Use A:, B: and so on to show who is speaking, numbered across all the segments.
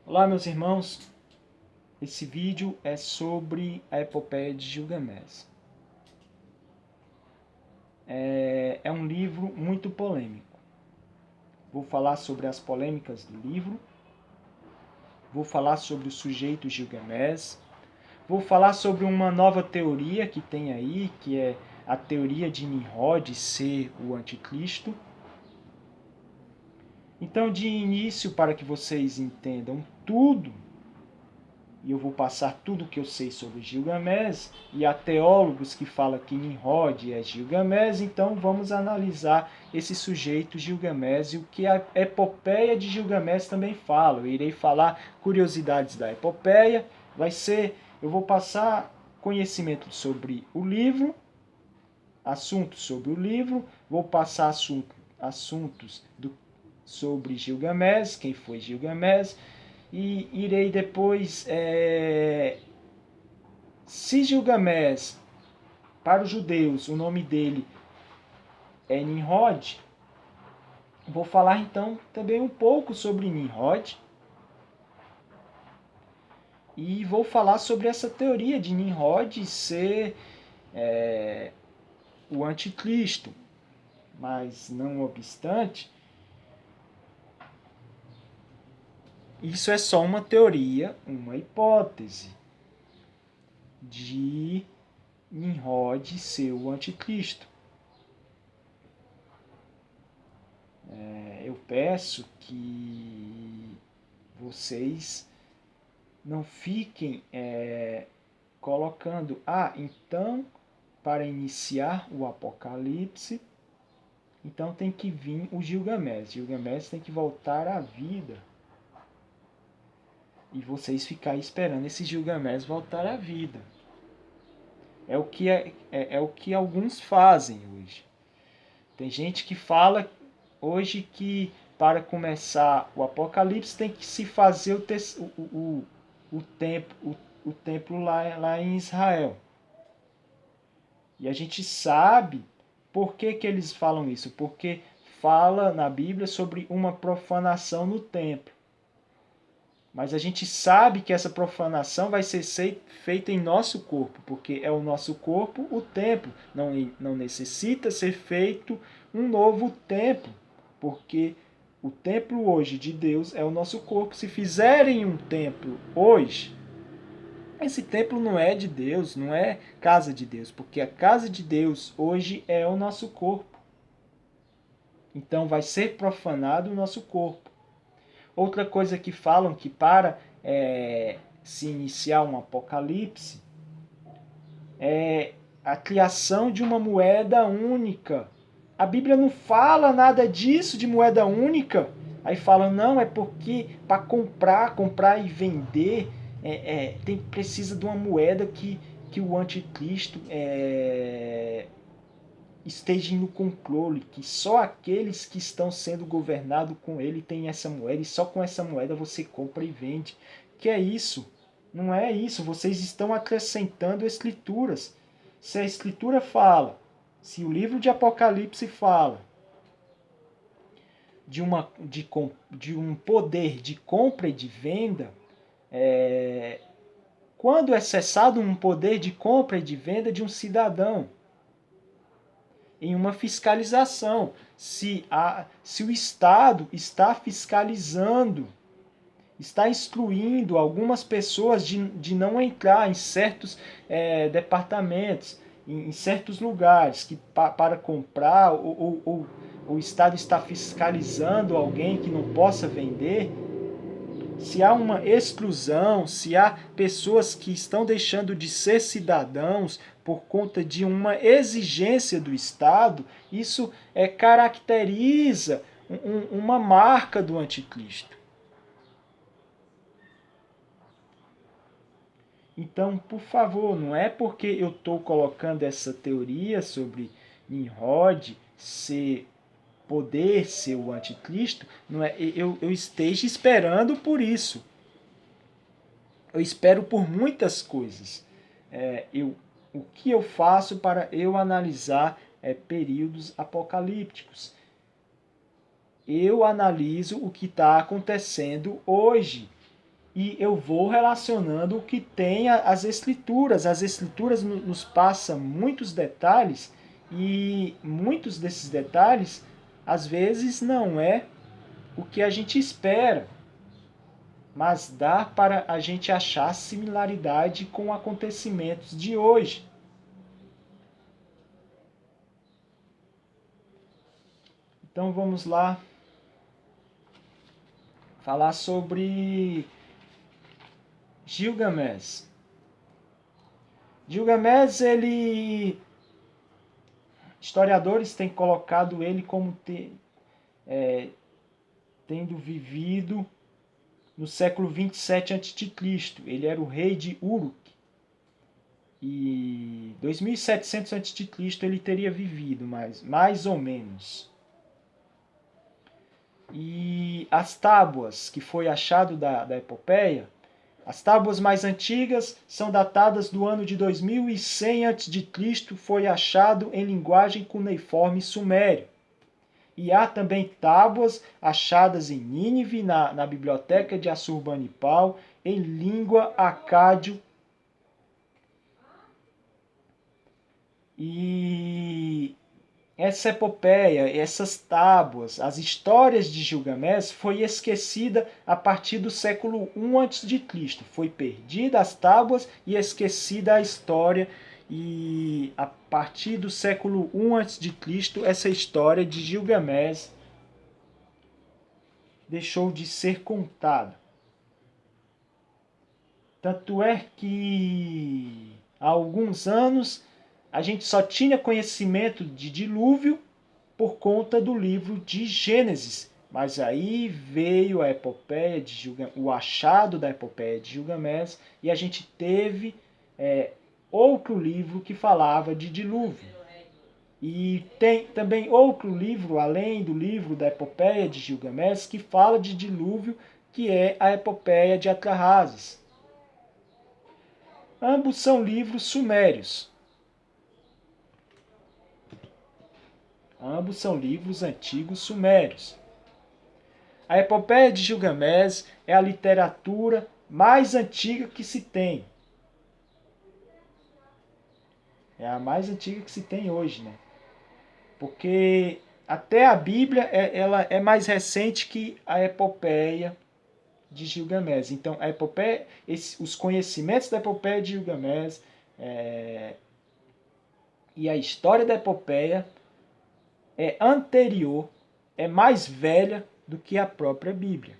A: Olá, meus irmãos. Esse vídeo é sobre a epopeia de Gilgamesh. É um livro muito polêmico. Vou falar sobre as polêmicas do livro, vou falar sobre o sujeito Gilgamesh, vou falar sobre uma nova teoria que tem aí, que é a teoria de Nimrod ser o anticristo. Então, de início, para que vocês entendam tudo, e eu vou passar tudo o que eu sei sobre Gilgamesh, e há teólogos que falam que Nimrod é Gilgamesh, então vamos analisar esse sujeito Gilgamesh e o que a epopeia de Gilgamesh também fala. Eu irei falar curiosidades da epopeia, eu vou passar conhecimento sobre o livro, assuntos sobre o livro, vou passar assuntos sobre Gilgamesh, quem foi Gilgamesh, e irei depois, se Gilgamesh, para os judeus, o nome dele é Nimrod, vou falar então também um pouco sobre Nimrod, e vou falar sobre essa teoria de Nimrod ser o anticristo. Mas, não obstante, isso é só uma teoria, uma hipótese de Nimrod ser o anticristo. Eu peço que vocês não fiquem colocando, então, para iniciar o Apocalipse, então tem que vir o Gilgamesh. Gilgamesh tem que voltar à vida. E vocês ficarem esperando esse Gilgamesh voltar à vida. É o que alguns fazem hoje. Tem gente que fala hoje que para começar o Apocalipse tem que se fazer o templo lá em Israel. E a gente sabe por que eles falam isso. Porque fala na Bíblia sobre uma profanação no templo. Mas a gente sabe que essa profanação vai ser feita em nosso corpo, porque é o nosso corpo o templo. Não necessita ser feito um novo templo, porque o templo hoje de Deus é o nosso corpo. Se fizerem um templo hoje, esse templo não é de Deus, não é casa de Deus, porque a casa de Deus hoje é o nosso corpo. Então vai ser profanado o nosso corpo. Outra coisa que falam que para se iniciar um apocalipse é a criação de uma moeda única. A Bíblia não fala nada disso de moeda única. Aí falam, não, é porque para comprar e vender, precisa de uma moeda que o anticristo esteja no controle, que só aqueles que estão sendo governados com ele têm essa moeda, e só com essa moeda você compra e vende. Que é isso? Não é isso. Vocês estão acrescentando escrituras. Se a escritura fala, se o livro de Apocalipse fala de um poder de compra e de venda, quando é cessado um poder de compra e de venda de um cidadão? Em uma fiscalização. Se o Estado está fiscalizando, está instruindo algumas pessoas de não entrar em certos departamentos, em certos lugares, que para comprar, ou o Estado está fiscalizando alguém que não possa vender, se há uma exclusão, se há pessoas que estão deixando de ser cidadãos por conta de uma exigência do Estado, isso caracteriza uma marca do anticristo. Então, por favor, não é porque eu estou colocando essa teoria sobre Nimrod poder ser o anticristo, não é eu esteja esperando por isso. Eu espero por muitas coisas. O que eu faço para eu analisar períodos apocalípticos? Eu analiso o que está acontecendo hoje. e eu vou relacionando o que tem as Escrituras. As Escrituras nos passam muitos detalhes, e muitos desses detalhes, às vezes, não é o que a gente espera, mas dá para a gente achar similaridade com acontecimentos de hoje. Então vamos lá falar sobre Gilgamesh. Gilgamesh, historiadores têm colocado ele como tendo vivido no século 27 a.C. Ele era o rei de Uruk. E 2700 a.C. ele teria vivido, mais ou menos. E as tábuas que foi achado da epopeia, as tábuas mais antigas são datadas do ano de 2100 a.C., foi achado em linguagem cuneiforme sumério. E há também tábuas achadas em Nínive, na biblioteca de Assurbanipal, em língua acádio. E essa epopeia, essas tábuas, as histórias de Gilgamesh foi esquecida a partir do século I a.C. Foi perdida as tábuas e esquecida a história. E a partir do século I a.C., essa história de Gilgamesh deixou de ser contada. Tanto é que há alguns anos a gente só tinha conhecimento de dilúvio por conta do livro de Gênesis. Mas aí veio a epopeia de Gilgamesh, o achado da epopeia de Gilgamesh, e a gente teve outro livro que falava de dilúvio. E tem também outro livro, além do livro da epopeia de Gilgamesh, que fala de dilúvio, que é a epopeia de Atrahasis. Ambos são livros sumérios. Ambos são livros antigos sumérios. A epopeia de Gilgamesh é a literatura mais antiga que se tem. É a mais antiga que se tem hoje, né? Porque até a Bíblia ela é mais recente que a epopeia de Gilgamesh. Então, a epopeia, os conhecimentos da epopeia de Gilgamesh e a história da epopeia é anterior, é mais velha do que a própria Bíblia.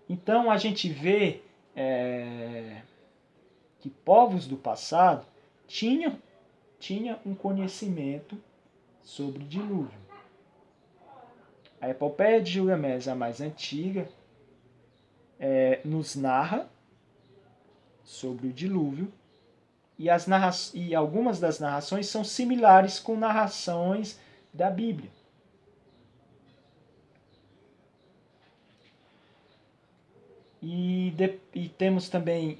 A: Então a gente vê que povos do passado tinham um conhecimento sobre o dilúvio. A epopeia de Gilgamesh, a mais antiga, nos narra sobre o dilúvio, e algumas das narrações são similares com narrações da Bíblia. E temos também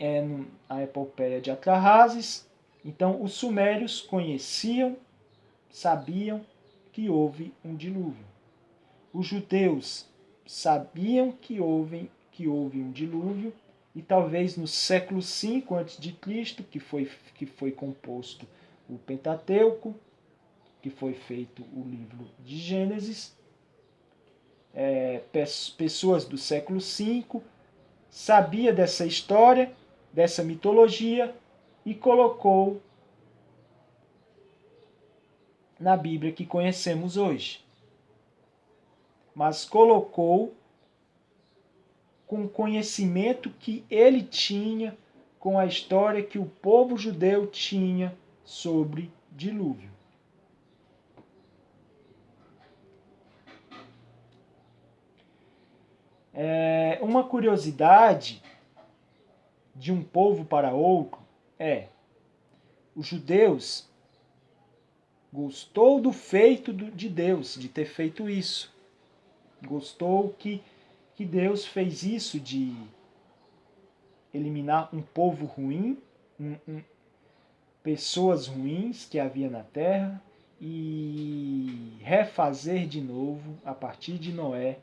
A: a epopeia de Atrahasis. Então, os sumérios conheciam, sabiam que houve um dilúvio. Os judeus sabiam que houve um dilúvio, e talvez no século V a.C., que foi composto o Pentateuco, que foi feito o livro de Gênesis, pessoas do século V sabia dessa história, dessa mitologia, e colocou na Bíblia que conhecemos hoje. Mas colocou com o conhecimento que ele tinha, com a história que o povo judeu tinha sobre dilúvio. Uma curiosidade de um povo para outro os judeus gostou do feito de Deus, de ter feito isso. Gostou que Deus fez isso, de eliminar um povo ruim, pessoas ruins que havia na terra, e refazer de novo, a partir de Noé,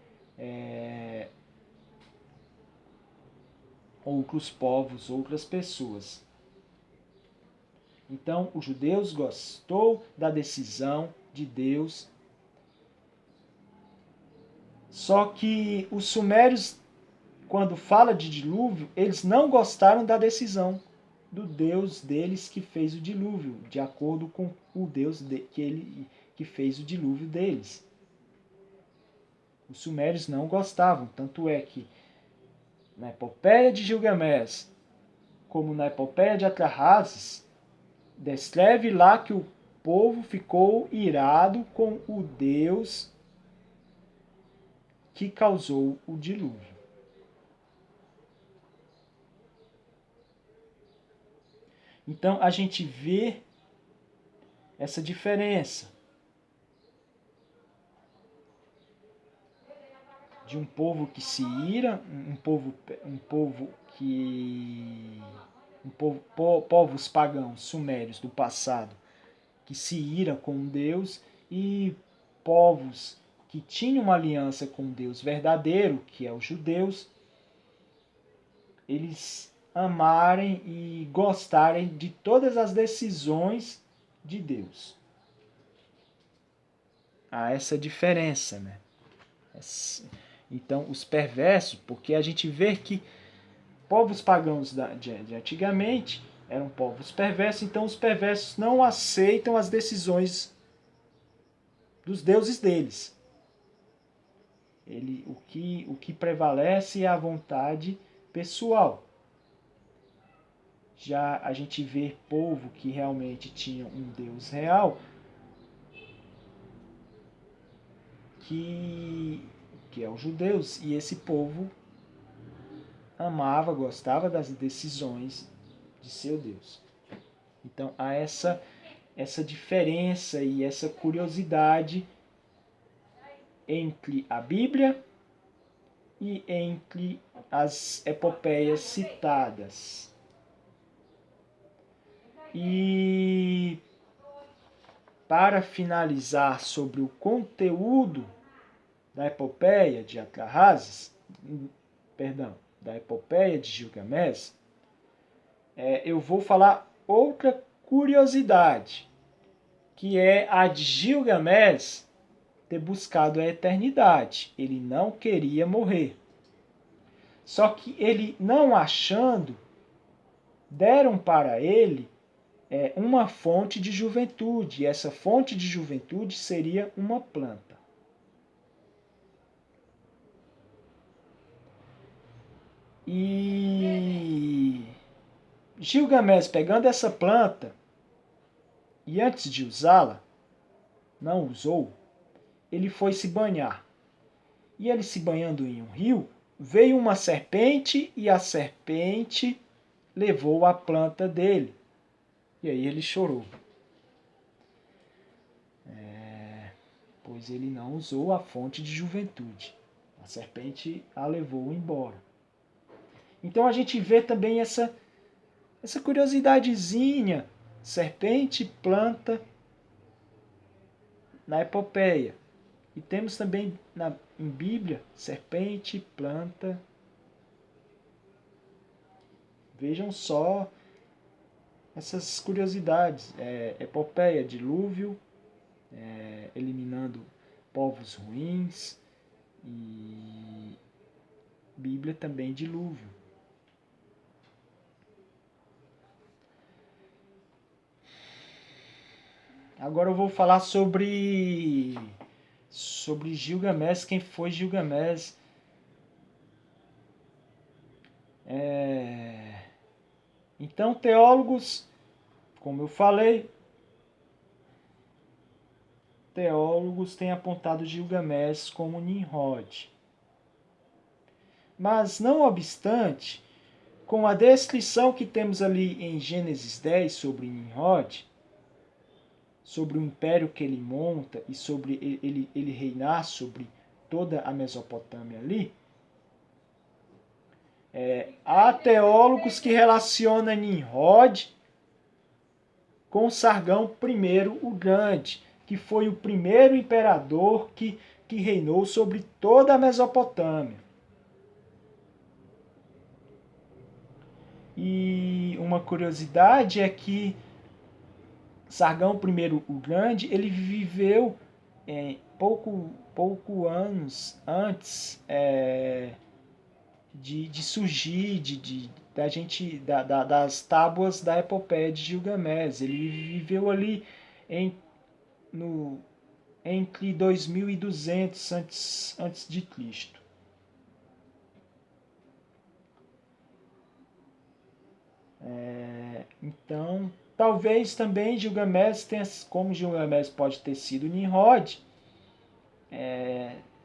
A: outros povos, outras pessoas. Então, os judeus gostou da decisão de Deus, só que os sumérios, quando fala de dilúvio, eles não gostaram da decisão do Deus deles que fez o dilúvio, de acordo com o Deus que fez o dilúvio deles. Os sumérios não gostavam, tanto é que na epopeia de Gilgamesh, como na epopeia de Atrahasis, descreve lá que o povo ficou irado com o Deus que causou o dilúvio. Então a gente vê essa diferença de um povo que se ira, povos pagãos sumérios do passado que se ira com Deus, e povos que tinham uma aliança com Deus verdadeiro, que é os judeus, eles amarem e gostarem de todas as decisões de Deus. Há essa diferença, né? Então, os perversos, porque a gente vê que povos pagãos de antigamente eram povos perversos, então os perversos não aceitam as decisões dos deuses deles. O que prevalece é a vontade pessoal. Já a gente vê povo que realmente tinha um Deus real, que é os judeus, e esse povo amava, gostava das decisões de seu Deus. Então há essa diferença e essa curiosidade entre a Bíblia e entre as epopeias citadas. E para finalizar sobre o conteúdo da epopeia de Atrahasis, da epopeia de Gilgamesh, eu vou falar outra curiosidade, que é a de Gilgamesh ter buscado a eternidade. Ele não queria morrer. Só que ele, não achando, deram para ele uma fonte de juventude. E essa fonte de juventude seria uma planta. E Gilgamesh, pegando essa planta, e antes de usá-la, não usou, ele foi se banhar. E ele se banhando em um rio, veio uma serpente e a serpente levou a planta dele. E aí ele chorou. Pois ele não usou a fonte de juventude. A serpente a levou embora. Então a gente vê também essa curiosidadezinha, serpente, planta, na epopeia. E temos também em Bíblia, serpente, planta. Vejam só essas curiosidades. Epopeia, dilúvio, eliminando povos ruins, e Bíblia também, dilúvio. Agora eu vou falar sobre Gilgamesh, quem foi Gilgamesh. Então, teólogos, como eu falei, teólogos têm apontado Gilgamesh como Nimrod. Mas, não obstante, com a descrição que temos ali em Gênesis 10 sobre Nimrod, sobre o império que ele monta e sobre ele reinar sobre toda a Mesopotâmia ali, há teólogos que relacionam Nimrod com Sargão I o Grande, que foi o primeiro imperador que reinou sobre toda a Mesopotâmia. E uma curiosidade é que Sargão I o Grande, ele viveu pouco anos antes de surgir das tábuas da epopeia de Gilgamesh. Ele viveu ali entre 2200 antes de Cristo. Então, talvez também Gilgamesh tenha, como Gilgamesh pode ter sido Nimrod,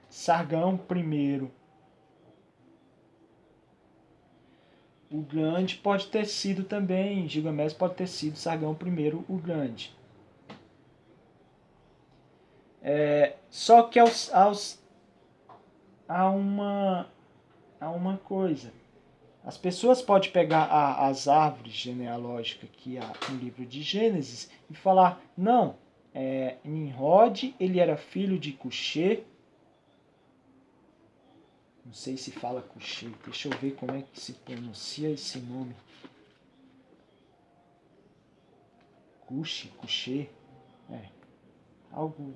A: Sargão I o Grande pode ter sido também, Gilgamesh pode ter sido Sargão I o Grande. Só que há uma coisa. As pessoas podem pegar as árvores genealógicas que há no livro de Gênesis e falar, não, Nimrod, ele era filho de Cuxê. Não sei se fala Cuxê, deixa eu ver como é que se pronuncia esse nome. Cuxê, algo,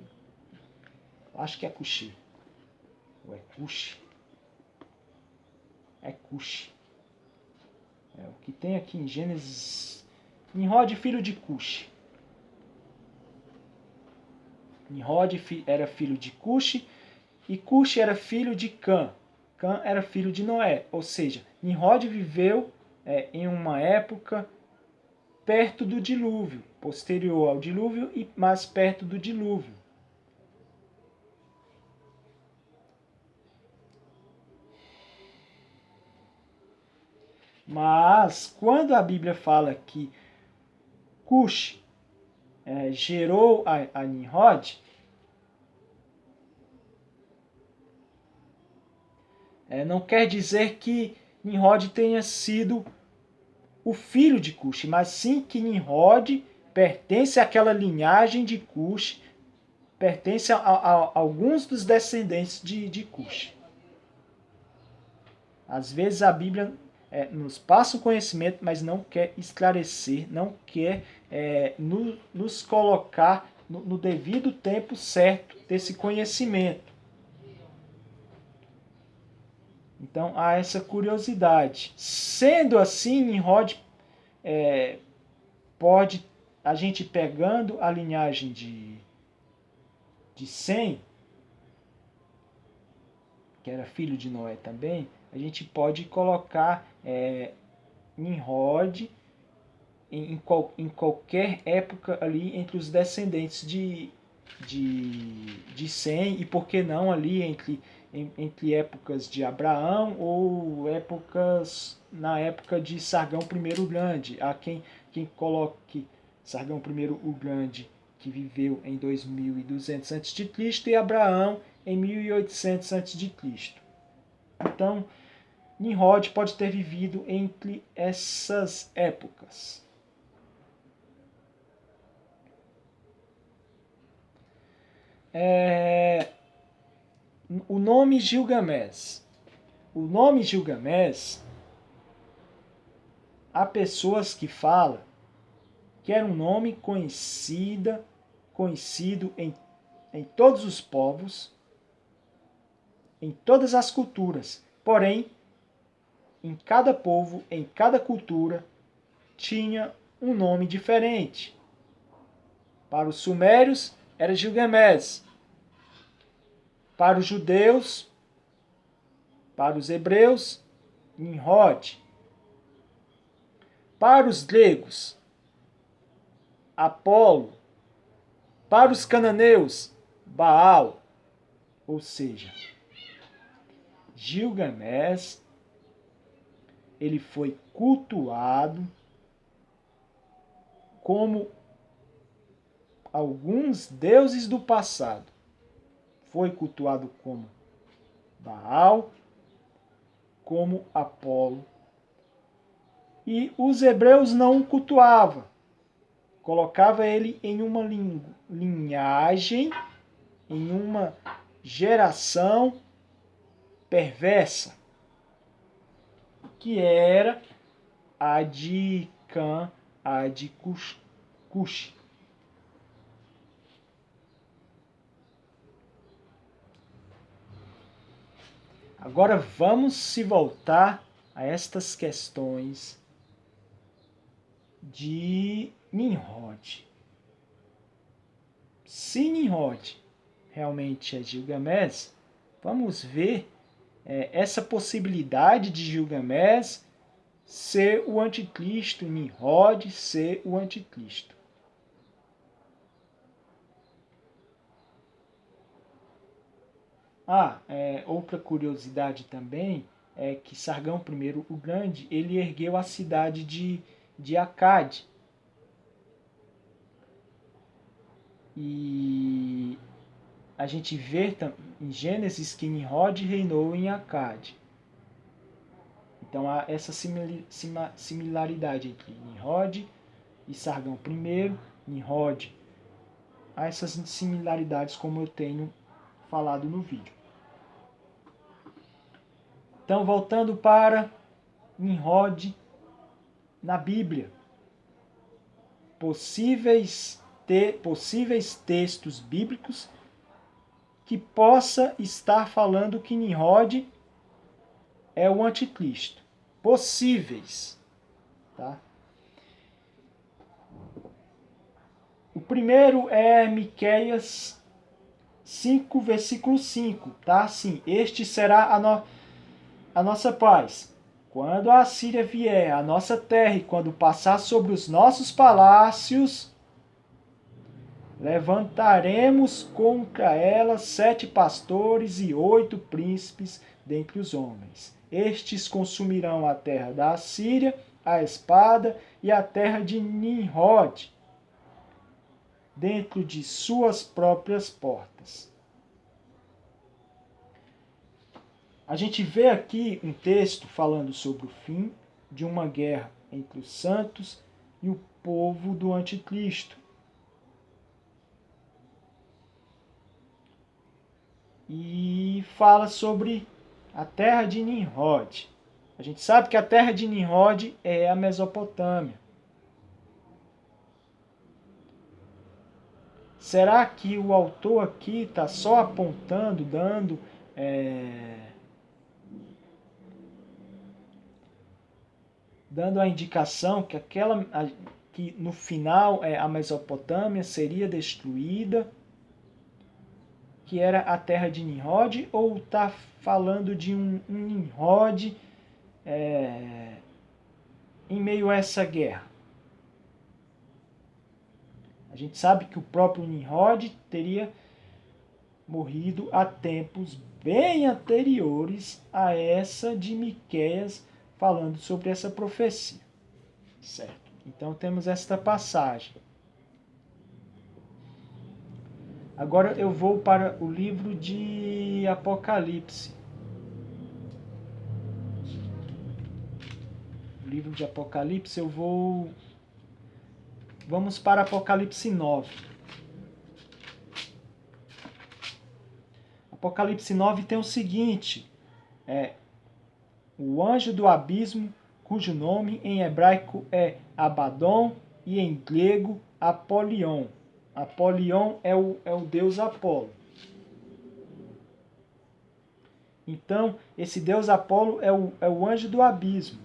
A: acho que é Cuxê, ou é Cuxê, é Cuxê. O que tem aqui em Gênesis, Nimrod, filho de Cuxê. Nimrod era filho de Cuxê e Cuxê era filho de Cã. Cã era filho de Noé, ou seja, Nimrod viveu em uma época perto do dilúvio, posterior ao dilúvio e mais perto do dilúvio. Mas quando a Bíblia fala que Cuxê gerou a Nimrod, não quer dizer que Nimrod tenha sido o filho de Cuxê, mas sim que Nimrod pertence àquela linhagem de Cuxê, pertence a alguns dos descendentes de Cuxê. Às vezes a Bíblia nos passa o conhecimento, mas não quer esclarecer, não quer nos colocar no devido tempo certo desse conhecimento. Então há essa curiosidade. Sendo assim, Nimrod pode, a gente pegando a linhagem de Sem, que era filho de Noé também, a gente pode colocar Nimrod em qualquer época ali entre os descendentes de Sem, e por que não ali entre épocas de Abraão ou na época de Sargão I o Grande. Há quem coloque Sargão I o Grande, que viveu em 2200 a.C., e Abraão em 1800 a.C. Então, Nimrod pode ter vivido entre essas épocas. O nome Gilgamesh. O nome Gilgamesh, há pessoas que falam que era um nome conhecido em todos os povos, em todas as culturas. Porém, em cada povo, em cada cultura, tinha um nome diferente. Para os sumérios, era Gilgamesh. Para os judeus, para os hebreus, Nimrod. Para os gregos, Apolo. Para os cananeus, Baal. Ou seja, Gilgamesh, ele foi cultuado como alguns deuses do passado. Foi cultuado como Baal, como Apolo. E os hebreus não o cultuavam. colocava ele em uma linhagem, em uma geração perversa, que era a de Cã, a de Cush. Agora vamos se voltar a estas questões de Nimrod. Se Nimrod realmente é Gilgamesh, vamos ver essa possibilidade de Gilgamesh ser o anticristo, Nimrod ser o anticristo. Outra curiosidade também é que Sargão I o Grande, ele ergueu a cidade de Akkad. E a gente vê em Gênesis que Nimrod reinou em Akkad. Então há essa similaridade entre Nimrod e Sargão I, Nimrod. Há essas similaridades como eu tenho falado no vídeo. Então, voltando para Nimrod na Bíblia. Possíveis textos bíblicos que possa estar falando que Nimrod é o anticristo. Possíveis. Tá? O primeiro é Miqueias 5, versículo 5. Tá? Assim, este será a nossa paz. Quando a Assíria vier à nossa terra e quando passar sobre os nossos palácios, levantaremos contra ela 7 pastores e 8 príncipes dentre os homens. Estes consumirão a terra da Assíria, a espada, e a terra de Nimrod, dentro de suas próprias portas. A gente vê aqui um texto falando sobre o fim de uma guerra entre os santos e o povo do anticristo. E fala sobre a terra de Nimrod. A gente sabe que a terra de Nimrod é a Mesopotâmia. Será que o autor aqui está só apontando, dando a indicação que que no final a Mesopotâmia seria destruída, que era a terra de Nimrod, ou está falando de um Nimrod em meio a essa guerra? A gente sabe que o próprio Nimrod teria morrido há tempos bem anteriores a essa de Miqueias, falando sobre essa profecia. Certo? Então temos esta passagem. Agora eu vou para o livro de Apocalipse. O livro de Apocalipse Vamos para Apocalipse 9. Apocalipse 9 tem o seguinte: o anjo do abismo, cujo nome em hebraico é Abaddon e em grego Apolion. Apolion é o deus Apolo. Então, esse deus Apolo é o anjo do abismo.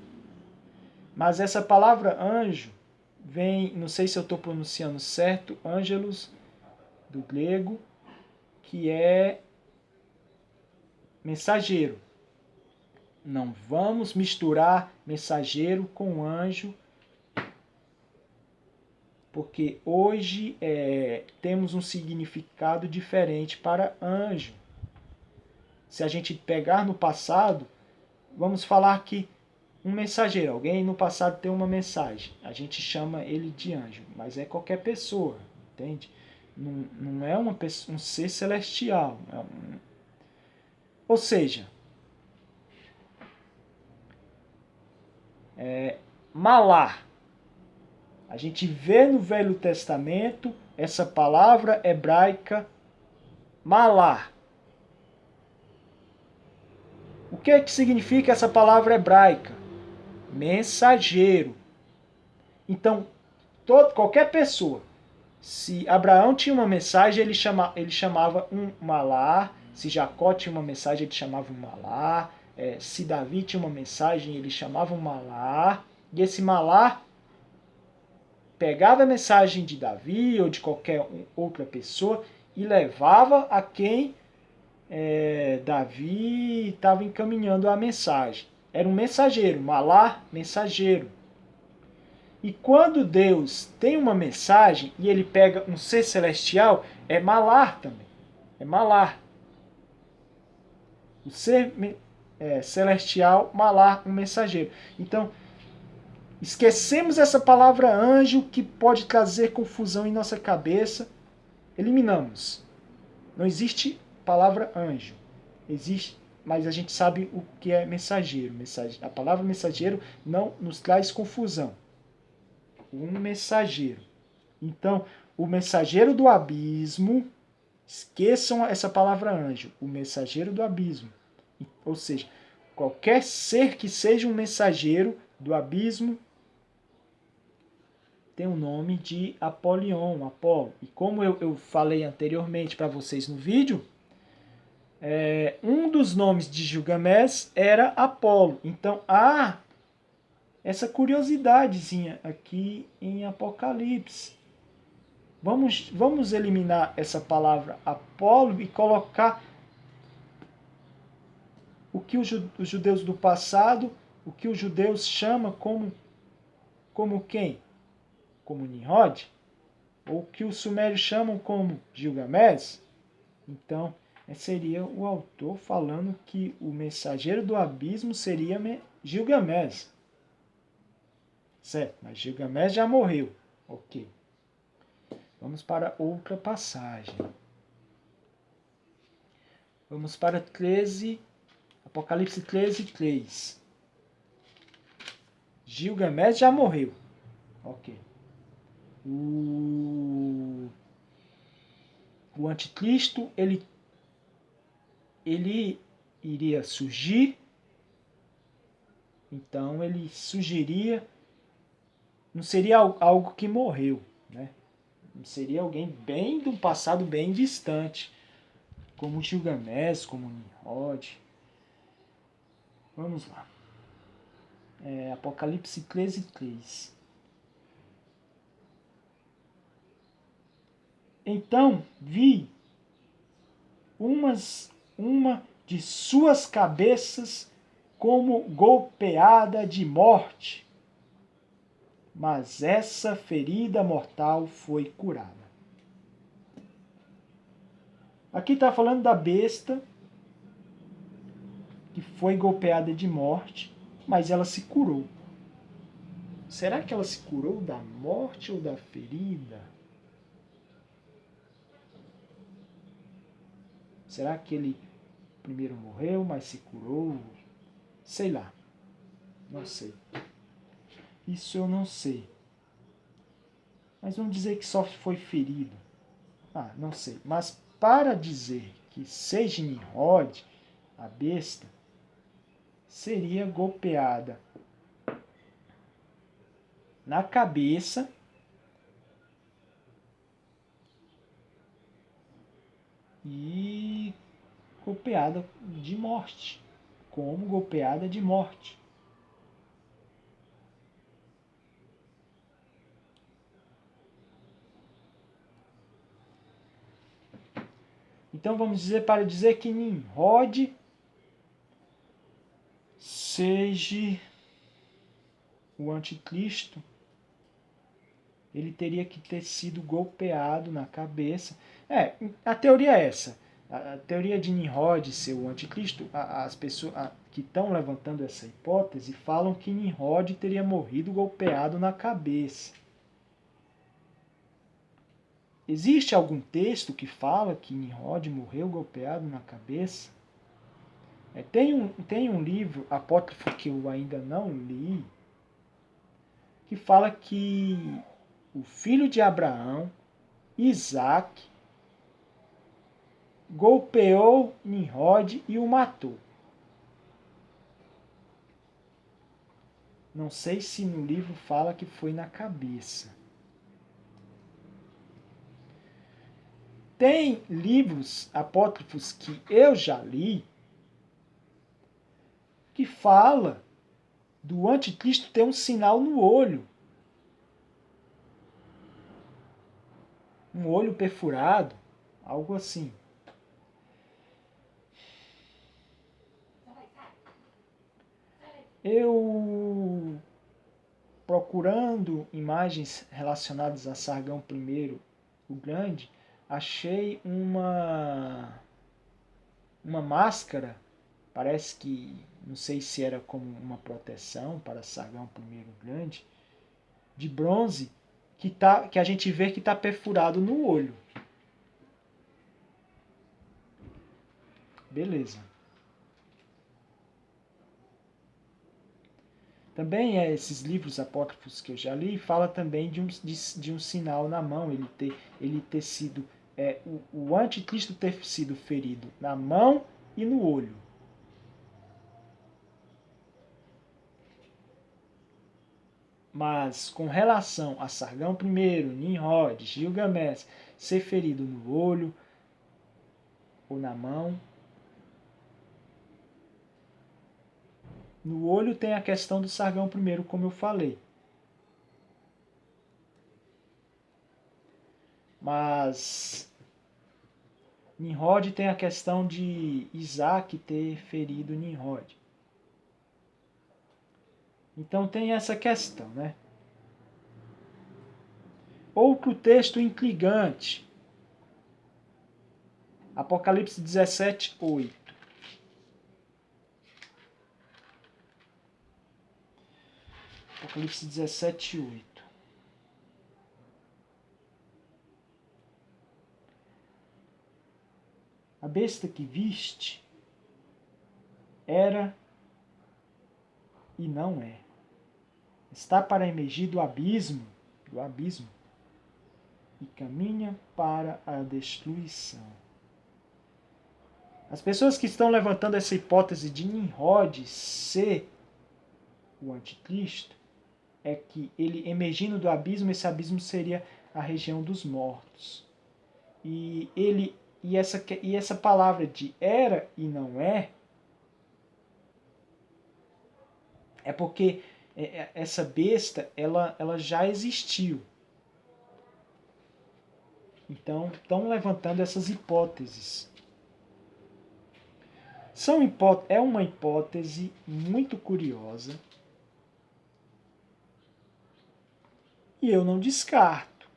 A: Mas essa palavra anjo vem, não sei se eu estou pronunciando certo, ângelos, do grego, que é mensageiro. Não vamos misturar mensageiro com anjo, porque hoje temos um significado diferente para anjo. Se a gente pegar no passado, vamos falar que um mensageiro, alguém no passado tem uma mensagem, a gente chama ele de anjo, mas é qualquer pessoa, entende? Não é um ser celestial. Ou seja, Malar. A gente vê no Velho Testamento essa palavra hebraica malar. O que é que significa essa palavra hebraica? Mensageiro. Então, qualquer pessoa, se Abraão tinha uma mensagem, ele chamava um malar. Se Jacó tinha uma mensagem, ele chamava um malar. Se Davi tinha uma mensagem, ele chamava um malar. E esse malar pegava a mensagem de Davi ou de qualquer outra pessoa e levava a quem Davi estava encaminhando a mensagem. Era um mensageiro, malar, mensageiro. E quando Deus tem uma mensagem e ele pega um ser celestial, é malar também. É malar. O ser celestial, malar, um mensageiro. Então, esquecemos essa palavra anjo que pode trazer confusão em nossa cabeça. Eliminamos. Não existe palavra anjo. Existe, mas a gente sabe o que é mensageiro. A palavra mensageiro não nos traz confusão. Um mensageiro. Então, o mensageiro do abismo, esqueçam essa palavra anjo, o mensageiro do abismo. Ou seja, qualquer ser que seja um mensageiro do abismo tem o nome de Apolion, Apolo. E como eu falei anteriormente para vocês no vídeo, um dos nomes de Gilgamesh era Apolo. Então há essa curiosidadezinha aqui em Apocalipse. Vamos eliminar essa palavra Apolo e colocar o que os judeus do passado, o que os judeus chamam como quem? Como Nimrod? Ou o que os sumérios chamam como Gilgamesh? Então, seria o autor falando que o mensageiro do abismo seria Gilgamesh. Certo, mas Gilgamesh já morreu. Ok. Vamos para outra passagem. Vamos para 13, Apocalipse 13, 3. Gilgamesh já morreu. Ok. O anticristo, ele iria surgir. Então ele surgiria, não seria algo que morreu, né? Seria alguém bem do passado, bem distante, como Gilgamesh, como Nimrod. Vamos lá. Apocalipse 13, 3. Então vi uma de suas cabeças como golpeada de morte, mas essa ferida mortal foi curada. Aqui está falando da besta que foi golpeada de morte, mas ela se curou. Será que ela se curou da morte ou da ferida? Será que ele primeiro morreu, mas se curou? Sei lá. Não sei. Isso eu não sei. Mas vamos dizer que só foi ferido. Não sei. Mas para dizer que seja Nimrod, a besta, seria golpeada na cabeça e golpeada de morte. Como golpeada de morte. Então vamos dizer, para dizer que Nimrod seja o anticristo, ele teria que ter sido golpeado na cabeça. A teoria é essa. A teoria de Nimrod ser o anticristo, as pessoas que estão levantando essa hipótese falam que Nimrod teria morrido golpeado na cabeça. Existe algum texto que fala que Nimrod morreu golpeado na cabeça? Tem um livro apócrifo que eu ainda não li, que fala que o filho de Abraão, Isaque, golpeou Nimrod e o matou. Não sei se no livro fala que foi na cabeça. Tem livros apócrifos que eu já li que fala do anticristo ter um sinal no olho. Um olho perfurado, algo assim. Eu, procurando imagens relacionadas a Sargão I, o Grande, achei uma máscara, parece que, não sei se era como uma proteção para Sargão I o Grande, de bronze, que a gente vê que está perfurado no olho. Beleza. Também esses livros apócrifos que eu já li fala também de um sinal na mão, ele ter sido o anticristo ter sido ferido na mão e no olho. Mas com relação a Sargão I, Nimrod, Gilgamesh ser ferido no olho ou na mão, no olho tem a questão do Sargão I, como eu falei. Mas Nimrod tem a questão de Isaac ter ferido Nimrod. Então tem essa questão, né? Outro texto intrigante. Apocalipse 17, 8. Apocalipse 17, 8. A besta que viste era e não é. Está para emergir do abismo, e caminha para a destruição. As pessoas que estão levantando essa hipótese de Nimrod ser o anticristo é que ele emergindo do abismo, esse abismo seria a região dos mortos. E essa palavra de era e não é porque essa besta ela já existiu. Então, estão levantando essas hipóteses. É uma hipótese muito curiosa e eu não descarto.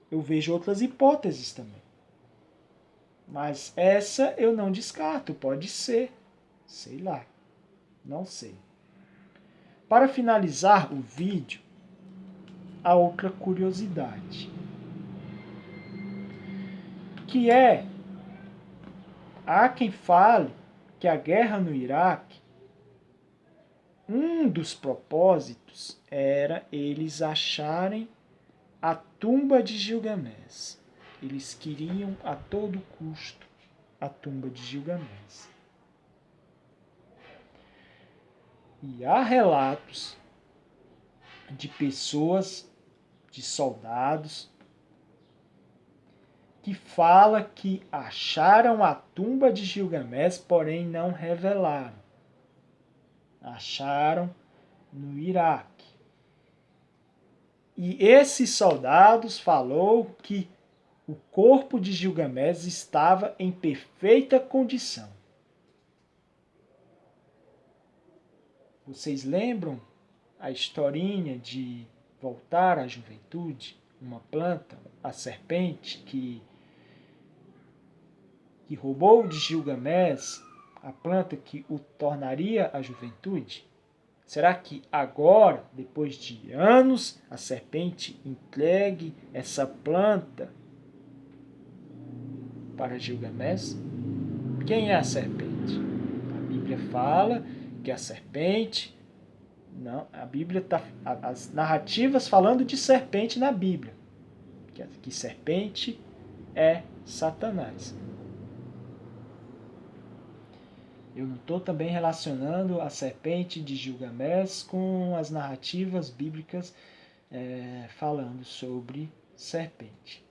A: Eu vejo outras hipóteses também. Mas essa eu não descarto, pode ser. Sei lá, não sei. Para finalizar o vídeo, a outra curiosidade, que há quem fale que a guerra no Iraque, um dos propósitos era eles acharem a tumba de Gilgamesh. Eles queriam a todo custo a tumba de Gilgamesh. E há relatos de pessoas, de soldados, que fala que acharam a tumba de Gilgamesh, porém não revelaram. Acharam no Iraque. E esses soldados falou que o corpo de Gilgamesh estava em perfeita condição. Vocês lembram a historinha de Voltar à Juventude? Uma planta, a serpente que roubou de Gilgamesh a planta que o tornaria a juventude? Será que agora, depois de anos, a serpente entregue essa planta para Gilgamesh? Quem é a serpente? A Bíblia fala que a serpente Não, a Bíblia tá, as narrativas falando de serpente na Bíblia, que serpente é Satanás. Eu não estou também relacionando a serpente de Gilgamesh com as narrativas bíblicas falando sobre serpente.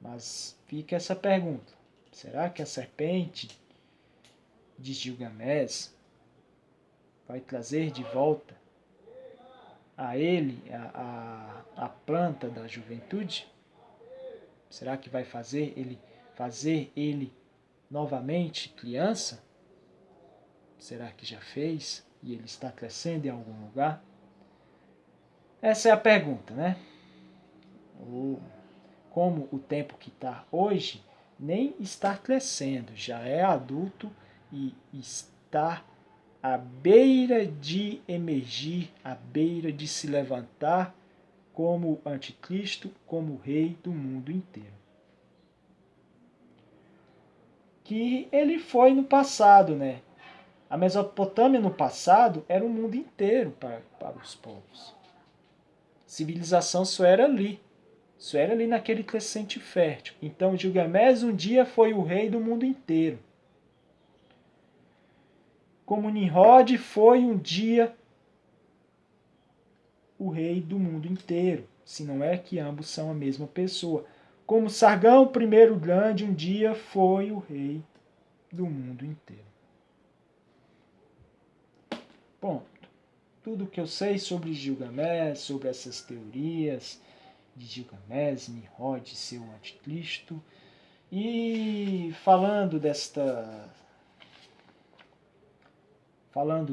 A: Mas fica essa pergunta: será que a serpente de Gilgamesh vai trazer de volta a ele a planta da juventude? Será que vai fazer ele novamente criança? Será que já fez e ele está crescendo em algum lugar? Essa é a pergunta, né? Como o tempo que está hoje, nem está crescendo, já é adulto e está à beira de emergir, à beira de se levantar como anticristo, como rei do mundo inteiro. Que ele foi no passado, né? A Mesopotâmia no passado era o mundo inteiro para os povos. Civilização só era ali. Só era ali naquele crescente fértil. Então Gilgamesh um dia foi o rei do mundo inteiro. Como Nimrod foi um dia o rei do mundo inteiro. Se não é que ambos são a mesma pessoa. Como Sargão I Grande um dia foi o rei do mundo inteiro. Ponto. Tudo que eu sei sobre Gilgamesh, sobre essas teorias de Gilgamesh, Nimrod, seu anticristo. E falando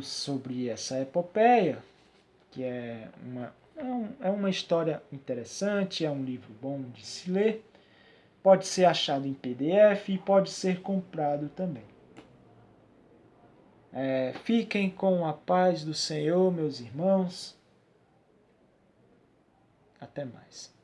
A: sobre essa epopeia, que é uma história interessante, é um livro bom de se ler, pode ser achado em PDF e pode ser comprado também. Fiquem com a paz do Senhor, meus irmãos. Até mais.